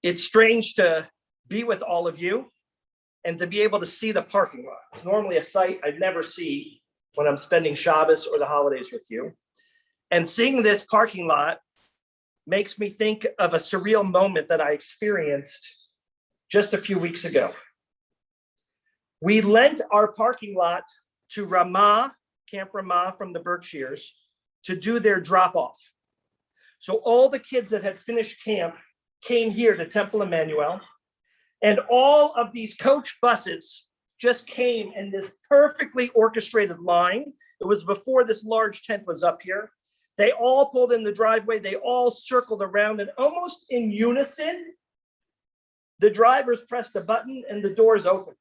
It's strange to be with all of you and to be able to see the parking lot. It's normally a sight I'd never see when I'm spending Shabbos or the holidays with you. And seeing this parking lot makes me think of a surreal moment that I experienced just a few weeks ago. We lent our parking lot to Ramah, Camp Ramah from the Berkshires, to do their drop-off. So all the kids that had finished camp came here to Temple Emanu-El, and all of these coach buses just came in this perfectly orchestrated line. It was before this large tent was up here. They all pulled in the driveway. They all circled around, and almost in unison, the drivers pressed a button and the doors opened.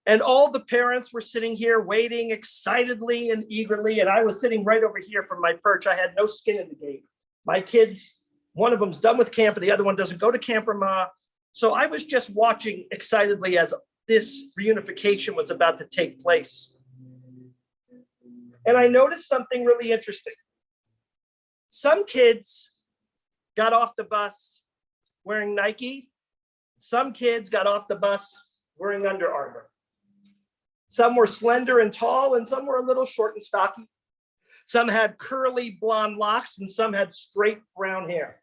And all the parents were sitting here waiting excitedly and eagerly. And I was sitting right over here from my perch. I had no skin in the game. My kids, one of them's done with camp and the other one doesn't go to Camp Ramah. So I was just watching excitedly as this reunification was about to take place. And I noticed something really interesting. Some kids got off the bus wearing Nike. Some kids got off the bus wearing Under Armour. Some were slender and tall, and some were a little short and stocky. Some had curly blonde locks, and some had straight brown hair.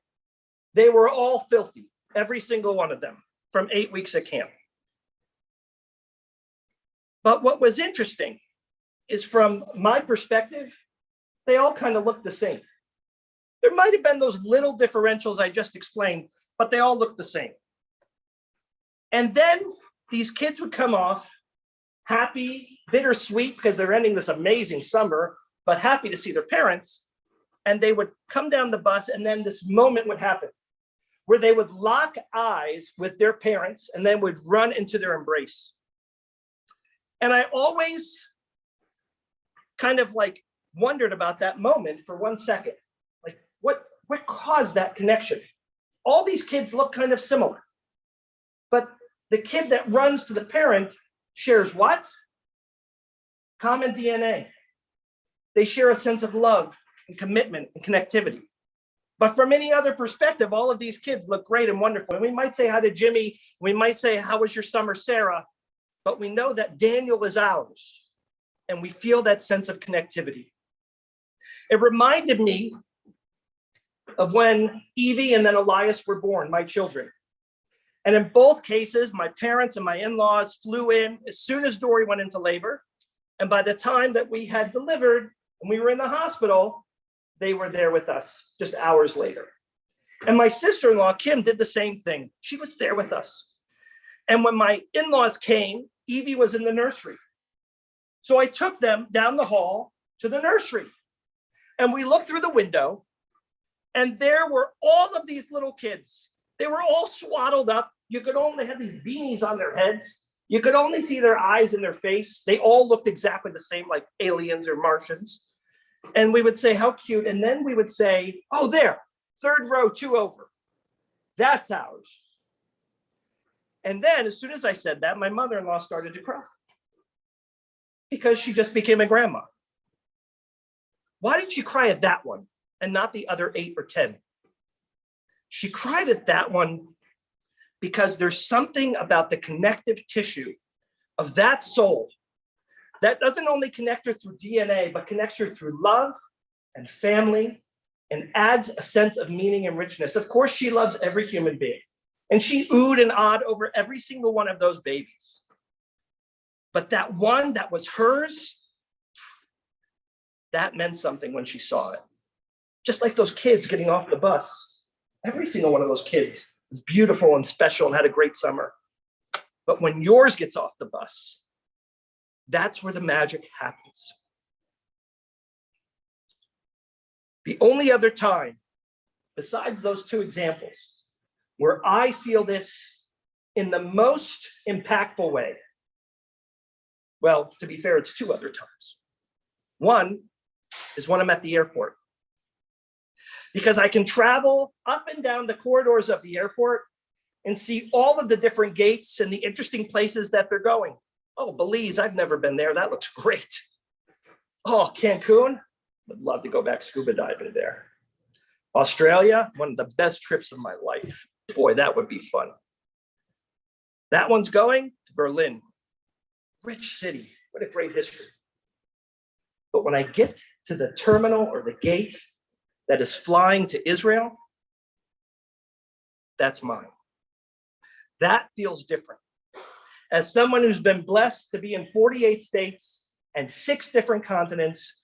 They were all filthy, every single one of them, from 8 weeks at camp. But what was interesting is, from my perspective, they all kind of looked the same. There might have been those little differentials I just explained, but they all looked the same. And then these kids would come off happy, bittersweet, because they're ending this amazing summer, but happy to see their parents. And they would come down the bus, and then this moment would happen where they would lock eyes with their parents and then would run into their embrace. And I always kind of like wondered about that moment for 1 second. Like, what caused that connection? All these kids look kind of similar, but the kid that runs to the parent shares what? Common DNA. They share a sense of love and commitment and connectivity. But from any other perspective, all of these kids look great and wonderful. And we might say hi to Jimmy. We might say, how was your summer, Sarah? But we know that Daniel is ours. And we feel that sense of connectivity. It reminded me of when Evie and then Elias were born, my children. And in both cases, my parents and my in-laws flew in as soon as Dory went into labor. And by the time that we had delivered and we were in the hospital, they were there with us just hours later. And my sister-in-law, Kim, did the same thing. She was there with us. And when my in-laws came, Evie was in the nursery. So I took them down the hall to the nursery. And we looked through the window, and there were all of these little kids. They were all swaddled up. You could only have these beanies on their heads. You could only see their eyes and their face. They all looked exactly the same, like aliens or Martians. And we would say, how cute. And then we would say, oh, there, third row, 2 over. That's ours. And then as soon as I said that, my mother-in-law started to cry because she just became a grandma. Why did she cry at that one and not the other 8 or 10? She cried at that one because there's something about the connective tissue of that soul that doesn't only connect her through DNA, but connects her through love and family and adds a sense of meaning and richness. Of course, she loves every human being, and she oohed and awed over every single one of those babies. But that one that was hers, that meant something when she saw it. Just like those kids getting off the bus. Every single one of those kids was beautiful and special and had a great summer. But when yours gets off the bus, that's where the magic happens. The only other time, besides those 2 examples, where I feel this in the most impactful way, well, to be fair, it's 2 other times. One is when I'm at the airport. Because I can travel up and down the corridors of the airport and see all of the different gates and the interesting places that they're going. Oh, Belize, I've never been there. That looks great. Oh, Cancun, would love to go back scuba diving there. Australia, one of the best trips of my life. Boy, that would be fun. That one's going to Berlin. Rich city. What a great history. But when I get to the terminal or the gate that is flying to Israel, that's mine. That feels different. As someone who's been blessed to be in 48 states and 6 different continents,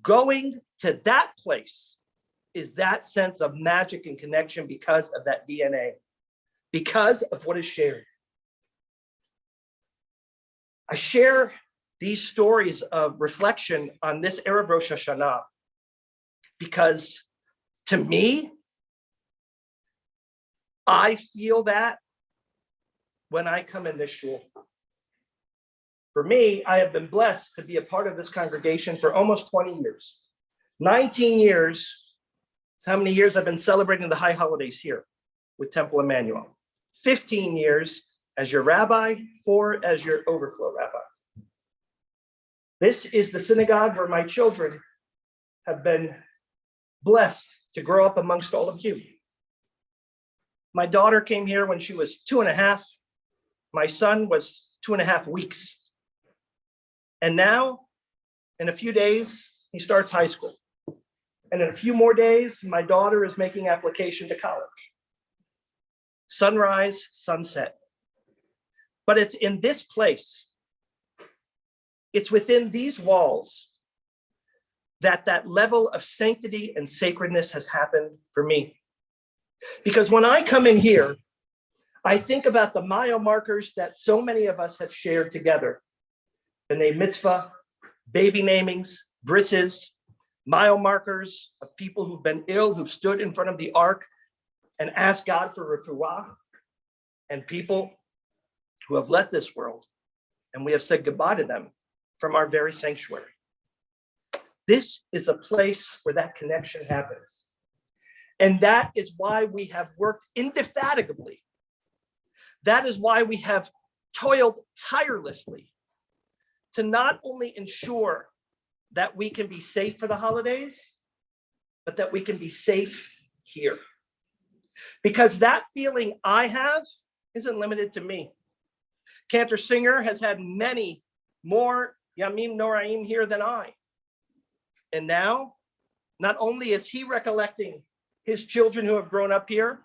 going to that place is that sense of magic and connection because of that DNA, because of what is shared. I share these stories of reflection on this Erev Rosh Hashanah because to me, I feel that when I come in this shul. For me, I have been blessed to be a part of this congregation for almost 20 years. 19 years is how many years I've been celebrating the high holidays here with Temple Emanu-El. 15 years as your rabbi, 4 as your overflow rabbi. This is the synagogue where my children have been blessed to grow up amongst all of you. My daughter came here when she was 2.5. My son was 2.5 weeks. And now, in a few days, he starts high school. And in a few more days, my daughter is making application to college. Sunrise, sunset. But it's in this place, it's within these walls that that level of sanctity and sacredness has happened for me. Because when I come in here, I think about the mile markers that so many of us have shared together. B'nai mitzvah, baby namings, brisses, mile markers of people who've been ill, who've stood in front of the ark and asked God for refuah, and people who have left this world and we have said goodbye to them from our very sanctuary. This is a place where that connection happens. And that is why we have worked indefatigably. That is why we have toiled tirelessly to not only ensure that we can be safe for the holidays, but that we can be safe here. Because that feeling I have isn't limited to me. Cantor Singer has had many more Yamim Noraim here than I. And now, not only is he recollecting his children who have grown up here,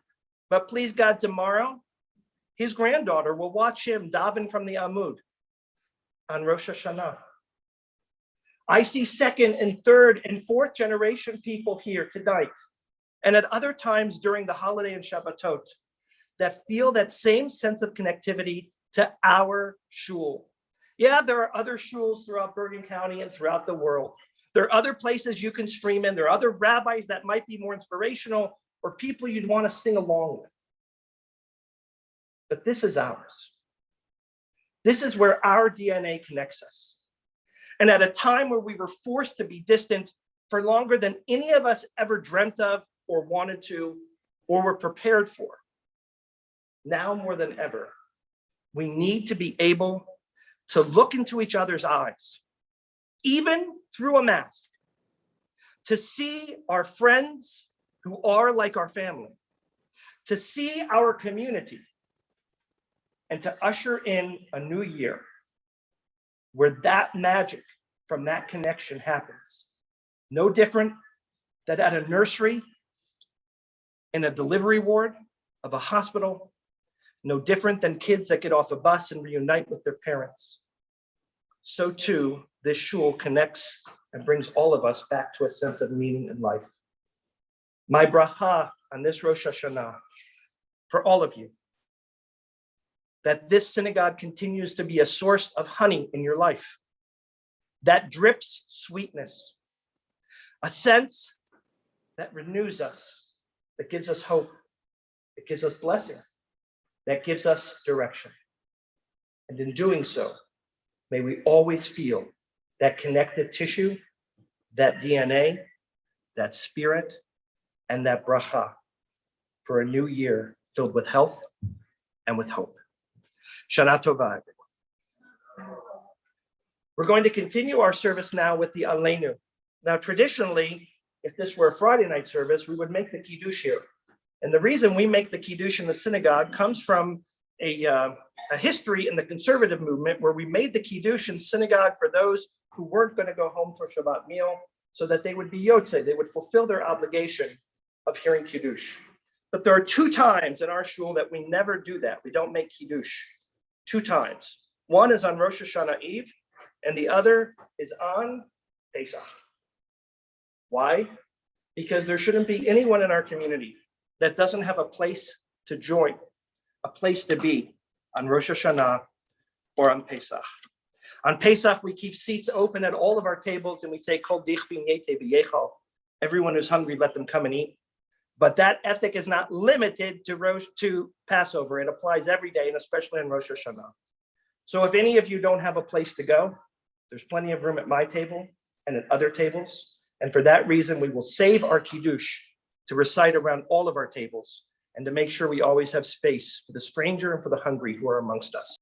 but please God, tomorrow, his granddaughter will watch him daven from the Amud on Rosh Hashanah. I see second and third and fourth generation people here tonight, and at other times during the holiday and Shabbatot, that feel that same sense of connectivity to our shul. Yeah, there are other shuls throughout Bergen County and throughout the world. There are other places you can stream in. There are other rabbis that might be more inspirational or people you'd want to sing along with. But this is ours. This is where our DNA connects us. And at a time where we were forced to be distant for longer than any of us ever dreamt of or wanted to or were prepared for, now more than ever, we need to be able to look into each other's eyes, even through a mask, to see our friends who are like our family, to see our community, and to usher in a new year where that magic from that connection happens. No different than at a nursery, in a delivery ward of a hospital, no different than kids that get off a bus and reunite with their parents. So too, this shul connects and brings all of us back to a sense of meaning in life. My bracha on this Rosh Hashanah for all of you, that this synagogue continues to be a source of honey in your life, that drips sweetness, a sense that renews us, that gives us hope, that gives us blessing, that gives us direction. And in doing so, may we always feel that connective tissue, that DNA, that spirit, and that bracha for a new year filled with health and with hope. Shana Tova, everyone. We're going to continue our service now with the Aleinu. Now, traditionally, if this were a Friday night service, we would make the Kiddush here And the reason we make the Kiddush in the synagogue comes from a history in the conservative movement where we made the Kiddush in synagogue for those who weren't going to go home for Shabbat meal so that they would be Yotze, they would fulfill their obligation of hearing Kiddush. But there are 2 times in our shul that we never do that. We don't make Kiddush. 2 times. One is on Rosh Hashanah Eve, and the other is on Pesach. Why? Because there shouldn't be anyone in our community that doesn't have a place to join, a place to be on Rosh Hashanah or on Pesach. On Pesach, we keep seats open at all of our tables and we say, Kol dichvin yete b'yechal. Everyone who's hungry, let them come and eat. But that ethic is not limited to Passover. It applies every day, and especially on Rosh Hashanah. So if any of you don't have a place to go, there's plenty of room at my table and at other tables. And for that reason, we will save our Kiddush to recite around all of our tables and to make sure we always have space for the stranger and for the hungry who are amongst us.